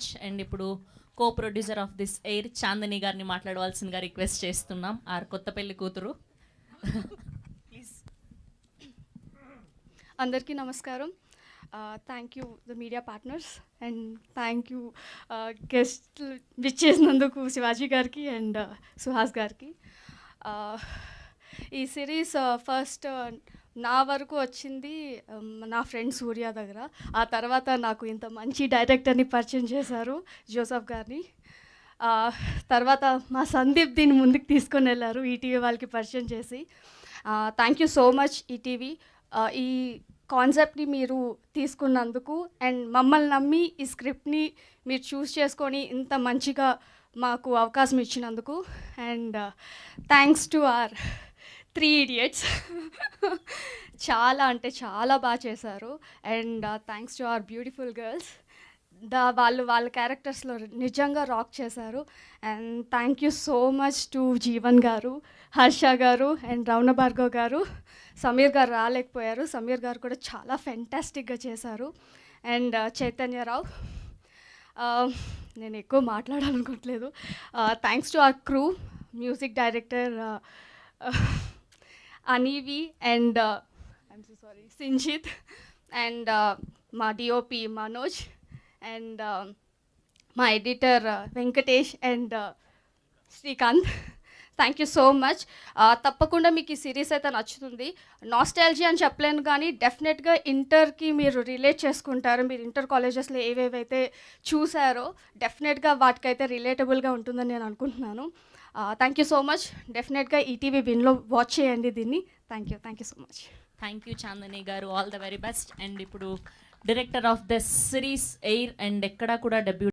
Much. And ఇప్పుడు co producer of this air Chandini గారిని మాట్లాడవలసిందిగా రిక్వెస్ట్ చేస్తున్నాం. ఆర్ కొత్త పెళ్లి కూతురు. ప్లీజ్. అందరికీ నమస్కారం. Thank you the media partners and thank you guest విచ్చేసినందుకు శివాజీ గారికి అండ్ సుహాస్ గారికి. ఈ సిరీస్ ఫస్ట్ నా వరకు వచ్చింది నా ఫ్రెండ్ సూర్య దగ్గర. ఆ తర్వాత నాకు ఇంత మంచి డైరెక్టర్ని పరిచయం చేశారు, జోసఫ్ గారిని. తర్వాత మా సందీప్ దీన్ని ముందుకు తీసుకొని వెళ్ళారు ఈటీవీ వాళ్ళకి పరిచయం చేసి. Thank you so much ETV. ఈ కాన్సెప్ట్ని మీరు తీసుకున్నందుకు అండ్ మమ్మల్ని నమ్మి ఈ స్క్రిప్ట్ని మీరు చూస్ చేసుకొని ఇంత మంచిగా మాకు అవకాశం ఇచ్చినందుకు. And thanks to our 3 idiots. చాలా అంటే చాలా బాగా చేశారు. And thanks to our beautiful girls. వాళ్ళ క్యారెక్టర్స్లో నిజంగా రాక్ చేశారు. And thank you so much to Jeevan గారు, హర్ష గారు అండ్ రవణ భార్గవ్ గారు. సమీర్ గారు రాలేకపోయారు, సమీర్ గారు కూడా చాలా ఫెంటాస్టిక్గా చేశారు. అండ్ చైతన్యరావు, నేను ఎక్కువ మాట్లాడాలనుకోవట్లేదు. Thanks to our crew, music director Anivee and I'm so sorry Sinjith and మా డిఓపి మనోజ్ అండ్ మా editor Venkatesh and Srikanth. Thank you so much. తప్పకుండా మీకు ఈ సిరీస్ అయితే నచ్చుతుంది. నాస్టాలజీ అని చెప్పలేను కానీ డెఫినెట్గా ఇంటర్కి మీరు రిలేట్ చేసుకుంటారు. మీరు ఇంటర్ కాలేజెస్లో ఏవేవైతే చూసారో డెఫినెట్గా వాటికైతే రిలేటబుల్గా ఉంటుందని నేను అనుకుంటున్నాను. Thank you so much. డెఫినెట్గా ఈటీవీ విన్లో వాచ్ చేయండి దీన్ని. Thank you so much. Thank you Chandini గారు, all the very best. And ఇప్పుడు director of the series air and ఎక్కడా కూడా డెబ్యూ